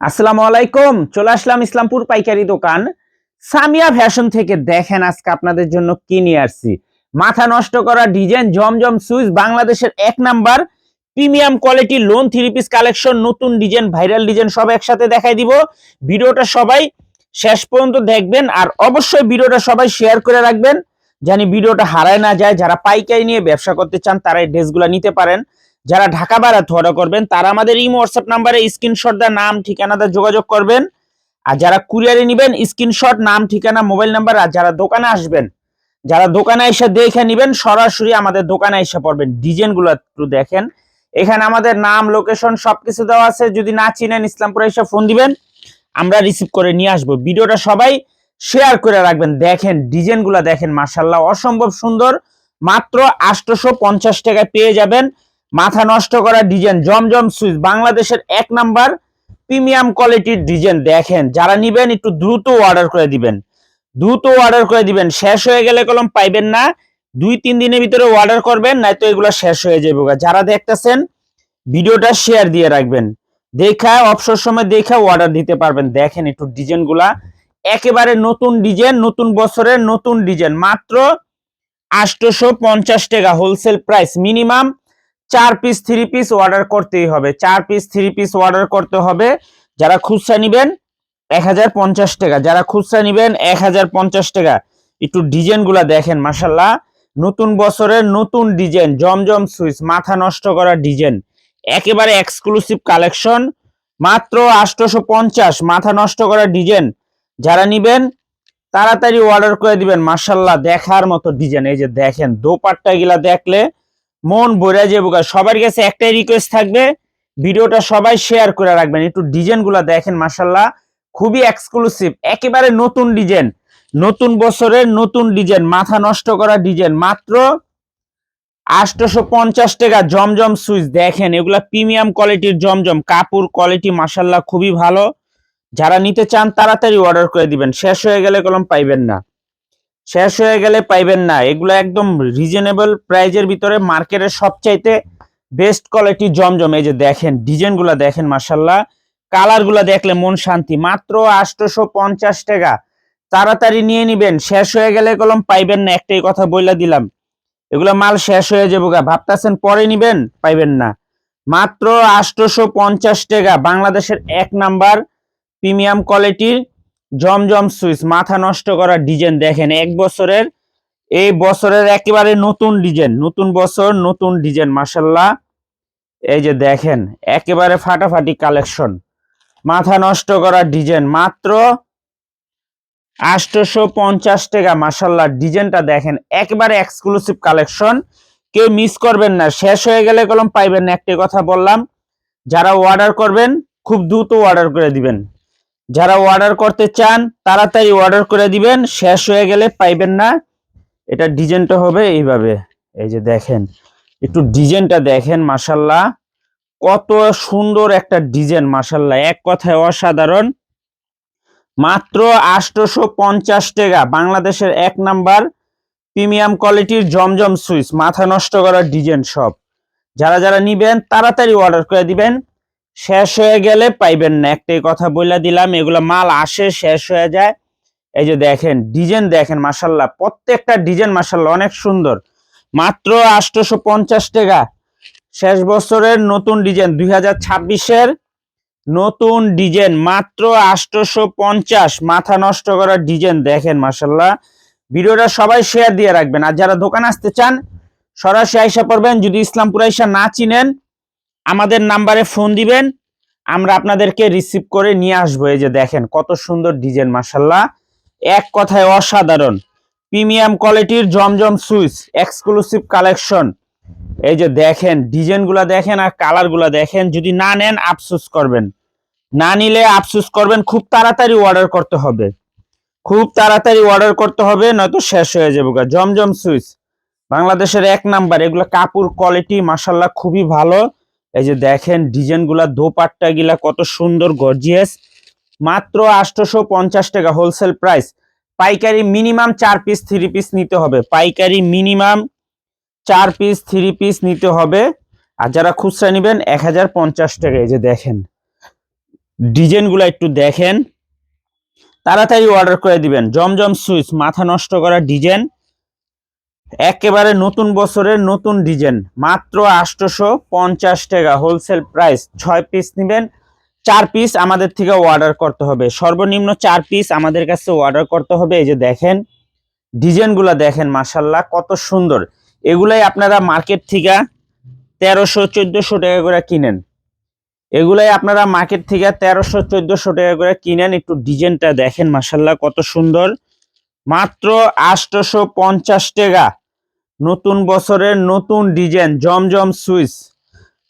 আসসালামু আলাইকুম। চলে আসলাম ইসলামপুর পাইকারি দোকান সামিয়া ফ্যাশন থেকে। দেখেন আজকে আপনাদের জন্য কি নিয়ে আসছি। মাথা নষ্ট করা ডিজাইন জমজম সুইচ, বাংলাদেশের এক number premium quality loan three piece collection, নতুন ডিজাইন, ভাইরাল ডিজাইন সব একসাথে দেখাই দিব। ভিডিওটা সবাই শেষ পর্যন্ত দেখবেন আর অবশ্যই ভিডিওটা সবাই শেয়ার করে রাখবেন, জানি ভিডিওটা হারায় না যায়। যারা পাইকারি নিয়ে ব্যবসা করতে চান তারা এই ড্রেসগুলো নিতে পারেন। যারা ঢাকা বাইরে অর্ডার করবেন তারা আমাদের ইমো হোয়াটসঅ্যাপ নাম্বারে স্ক্রিনশট দা নাম ঠিকানা দা যোগাযোগ করবেন। আর যারা কুরিয়ারে নেবেন স্ক্রিনশট নাম ঠিকানা মোবাইল নাম্বার। আর যারা দোকানে আসবেন, যারা দোকানে এসে দেখে নেবেন, সরাসরি আমাদের দোকানে এসে পড়বেন। ডিজাইনগুলো একটু দেখেন, এখানে আমাদের নাম লোকেশন সবকিছু দেওয়া আছে। যদি না চিনেন ইসলামপুরে এসে ফোন দিবেন, আমরা রিসিভ করে নিয়ে আসবো। ভিডিওটা সবাই শেয়ার করে রাখবেন। দেখেন ডিজাইনগুলো দেখেন, মাশাআল্লাহ অসম্ভব সুন্দর। মাত্র 850 টাকায় পেয়ে যাবেন মাথা নষ্ট করা ডিজাইন জমজম সুইচ, বাংলাদেশের এক নাম্বার প্রিমিয়াম কোয়ালিটির ডিজাইন। দেখেন যারা নিবেন একটু দ্রুত অর্ডার করে দিবেন, দ্রুত অর্ডার করে দিবেন। শেষ হয়ে গেলে কলম পাইবেন না। 2-3 দিনের ভিতরে অর্ডার করবেন, নয়তো এগুলো শেষ হয়ে যাবে। যারা দেখতেছেন ভিডিওটা শেয়ার দিয়ে রাখবেন, দেখা অবসর সময় দেখা অর্ডার দিতে পারবেন। দেখেন একটু ডিজাইনগুলা একেবারে নতুন ডিজাইন, নতুন বছরের নতুন ডিজাইন। মাত্র 850 টাকা wholesale price. Minimum 4 piece 3 piece order করতেই হবে, 4 পিস 3 পিস অর্ডার করতে হবে। যারা খুচরা নিবেন 1050 টাকা, যারা খুচরা নিবেন 1050 টাকা। একটু ডিজাইনগুলা দেখেন, মাশাআল্লাহ নতুন বছরের নতুন ডিজাইন জমজম সুইচ, মাথা নষ্ট করা ডিজাইন, একেবারে এক্সক্লুসিভ কালেকশন। মাত্র 850 মাথা নষ্ট করা ডিজাইন। যারা নিবেন তাড়াতাড়ি অর্ডার করে দিবেন। মাশাআল্লাহ দেখার মতো ডিজাইন। এই যে দেখেন দোপাট্টা গুলা দেখলে মন ভরে যাবে। সবার কাছে একটাই রিকোয়েস্ট থাকবে, ভিডিওটা সবাই শেয়ার করে রাখবেন। একটু ডিজাইনগুলো দেখেন, মাশাআল্লাহ খুবই এক্সক্লুসিভ, একেবারে নতুন ডিজাইন, নতুন বছরের নতুন ডিজাইন, মাথা নষ্ট করা ডিজাইন। মাত্র 850 টাকা জমজম সুইচ। দেখেন এগুলা প্রিমিয়াম কোয়ালিটির জমজম, কাপড় কোয়ালিটি মাশাআল্লাহ খুবই ভালো। যারা নিতে চান তাড়াতাড়ি অর্ডার করে দিবেন, শেষ হয়ে গেলে কলম পাইবেন না, শেষ হয়ে গেলে পাইবেন না। এগুলো একদম রিজনেবল প্রাইজের ভিতরে মার্কেটের সবচাইতে বেস্ট কোয়ালিটি জমজম। এই যে দেখেন ডিজাইনগুলো দেখেন, মাশাআল্লাহ কালারগুলো দেখলে মন শান্তি। মাত্র 850 টাকা, তাড়াতাড়ি নিয়ে নিবেন, শেষ হয়ে গেলে কলম পাইবেন না। একটাই কথা বইলা দিলাম, এগুলো মাল শেষ হয়ে যাবো। ভাবতেছেন পরে নিবেন, পাইবেন না। মাত্র 850 টাকা, বাংলাদেশের এক নাম্বার প্রিমিয়াম কোয়ালিটির জমজম সুইচ, মাথা নষ্ট করা ডিজাইন। দেখেন এক বছরের, এই বছরের একেবারে নতুন ডিজাইন, নতুন বছর নতুন ডিজাইন, মাশাআল্লাহ। এই যে দেখেন একেবারে ফাটাফাটি কালেকশন, মাথা নষ্ট করা ডিজাইন। মাত্র 850 টাকা, মাশাআল্লাহ ডিজাইনটা দেখেন একেবারে এক্সক্লুসিভ কালেকশন। কেউ মিস করবেন না, শেষ হয়ে গেলে কলম পাইবেন না। একটাই কথা বললাম, যারা অর্ডার করবেন খুব দ্রুত অর্ডার করে দিবেন। যারা অর্ডার করতে চান তাড়াতাড়ি অর্ডার করে দিবেন, শেষ হয়ে গেলে পাইবেন না। এটা ডিজাইনটা হবে এইভাবে। এই যে দেখেন একটু ডিজাইনটা দেখেন, মাশাআল্লাহ কত সুন্দর একটা ডিজাইন, মাশাআল্লাহ এক কথায় অসাধারণ। মাত্র 850 টাকা, বাংলাদেশের এক নাম্বার প্রিমিয়াম কোয়ালিটির জমজম সুইচ, মাথা নষ্ট করা ডিজাইন সব। যারা যারা নিবেন তাড়াতাড়ি অর্ডার করে দিবেন, শেষ হয়ে গেলে পাইবেন না। একটাই কথা বলে দিলাম, এগুলো মাল আসে শেষ হয়ে যায়। এই যে দেখেন ডিজাইন দেখেন, মাশাআল্লাহ প্রত্যেকটা ডিজাইন মাশাআল্লাহ অনেক সুন্দর। মাত্র 850 টাকা, শেষ বছরের নতুন ডিজাইন, 2026-এর নতুন ডিজাইন। মাত্র 850, মাথা নষ্ট করা ডিজাইন। দেখেন মাশাআল্লাহ, ভিডিওটা সবাই শেয়ার দিয়ে রাখবেন। আর যারা দোকান আসতে চান সরাসরি আইসা পড়বেন। যদি ইসলামপুর আইসা না চিনেন আমাদের নাম্বারে ফোন দিবেন, আমরা আপনাদেরকে রিসিভ করে নিয়ে আসবো। এই যে দেখেন কত সুন্দর ডিজাইন, মাশাআল্লাহ এক কথায় অসাধারণ প্রিমিয়াম কোয়ালিটির জমজম সুইচ, এক্সক্লুসিভ কালেকশন। এই যে দেখেন ডিজাইনগুলো দেখেন আর কালারগুলো দেখেন। যদি না নেন আফসোস করবেন, না নিলে আফসোস করবেন। খুব তাড়াতাড়ি অর্ডার করতে হবে, খুব তাড়াতাড়ি অর্ডার করতে হবে, নয়তো শেষ হয়ে যাবে। জমজম সুইচ বাংলাদেশের এক নাম্বার। এগুলো কাপড় কোয়ালিটি মাশাআল্লাহ খুবই ভালো। এই যে দেখেন ডিজাইনগুলা, দোপাট্টা গিলা কত সুন্দর গর্জিয়াস। মাত্র 850 টাকা হোলসেল প্রাইস। পাইকারি মিনিমাম 4 পিস 3 পিস নিতে হবে, পাইকারি মিনিমাম 4 পিস 3 পিস নিতে হবে। আর যারা খুচরা নেবেন 1050 টাকা। এই যে দেখেন ডিজাইনগুলো একটু দেখেন, তাড়াতাড়ি অর্ডার করে দিবেন। জমজম সুইচ, মাথা নষ্ট করা ডিজাইন, একেবারে নতুন বছরের নতুন ডিজাইন, মাত্র 850 টাকা হোলসেল প্রাইস। 6 পিস নেবেন, 4 পিস আমাদের থেকে অর্ডার করতে হবে, সর্বনিম্ন 4 পিস আমাদের কাছে অর্ডার করতে হবে। এই যে দেখেন ডিজাইনগুলো দেখেন, মাশাল্লাহ কত সুন্দর। এগুলাই আপনারা মার্কেট থেকে 1300-1400 টাকা করে কিনেন, এগুলাই আপনারা মার্কেট থেকে 1300-1400 টাকা করে কিনেন। একটু ডিজাইনটা দেখেন, মাশাল্লাহ কত সুন্দর, মাত্র 850 টাকা। নতুন বছরের নতুন ডিজাইন, জমজম সুইচ,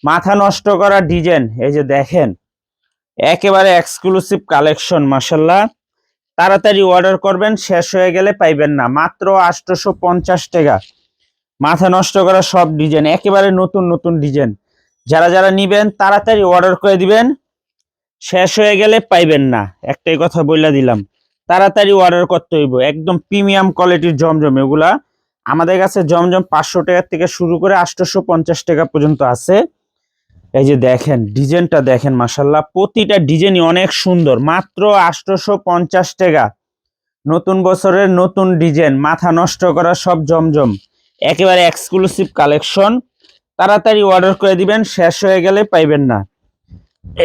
মাথা নষ্ট করা ডিজাইন। এই যে দেখেন একেবারে এক্সক্লুসিভ কালেকশন, মাশাল্লাহ। তাড়াতাড়ি অর্ডার করবেন, শেষ হয়ে গেলে পাইবেন না। মাত্র 850 টাকা, মাথা নষ্ট করা সব ডিজাইন, একেবারে নতুন নতুন ডিজাইন। যারা যারা নিবেন তাড়াতাড়ি অর্ডার করে দিবেন, শেষ হয়ে গেলে পাইবেন না। একটাই কথা বইলা দিলাম, তাড়াতাড়ি অর্ডার করতে হইব। একদম প্রিমিয়াম কোয়ালিটির জমজম এগুলা। আমাদের কাছে জমজম 500 টাকা থেকে শুরু করে 850 টাকা পর্যন্ত আছে। এই যে দেখেন ডিজাইনটা দেখেন, মাশাল্লাহ প্রতিটা ডিজাইনই অনেক সুন্দর। মাত্র 850 টাকা, নতুন বছরের নতুন ডিজাইন, মাথা নষ্ট করা সব জমজম, একেবারে এক্সক্লুসিভ কালেকশন। তাড়াতাড়ি অর্ডার করে দিবেন, শেষ হয়ে গেলে পাইবেন না।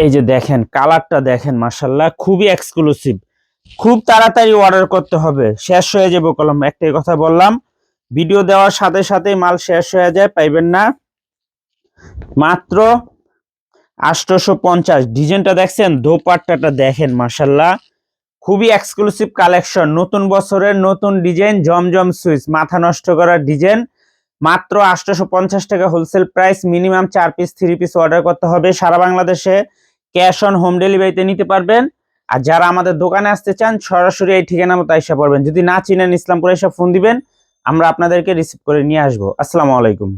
এই যে দেখেন কালারটা দেখেন, মাশাল্লাহ খুবই এক্সক্লুসিভ। খুব তাড়াতাড়ি অর্ডার করতে হবে, শেষ হয়ে যাবে কলম। একটাই কথা বললাম, ভিডিও দেওয়ার সাথে সাথে মাল শেষ হয়ে যায়, পাইবেন না। মাত্র 850। ডিজাইনটা দেখছেন, দোপাট্টাটা দেখেন, মাশাল্লাহ খুবই এক্সক্লুসিভ কালেকশন। নতুন বছরের নতুন ডিজাইন, জমজম সুইচ, মাথা নষ্ট করার ডিজাইন, মাত্র 850 টাকা wholesale price. Minimum 4 piece 3 piece order করতে হবে। সারা বাংলাদেশে ক্যাশ অন হোম ডেলিভারিতে নিতে পারবেন। আর যারা আমাদের দোকানে আসতে চান সরাসরি এই ঠিকানা মতো আইসা পড়বেন। যদি না চিনেন ইসলামপুরে এসে ফোন দিবেন, আমরা আপনাদেরকে রিসিভ করে নিয়ে আসবো। আসসালামু আলাইকুম।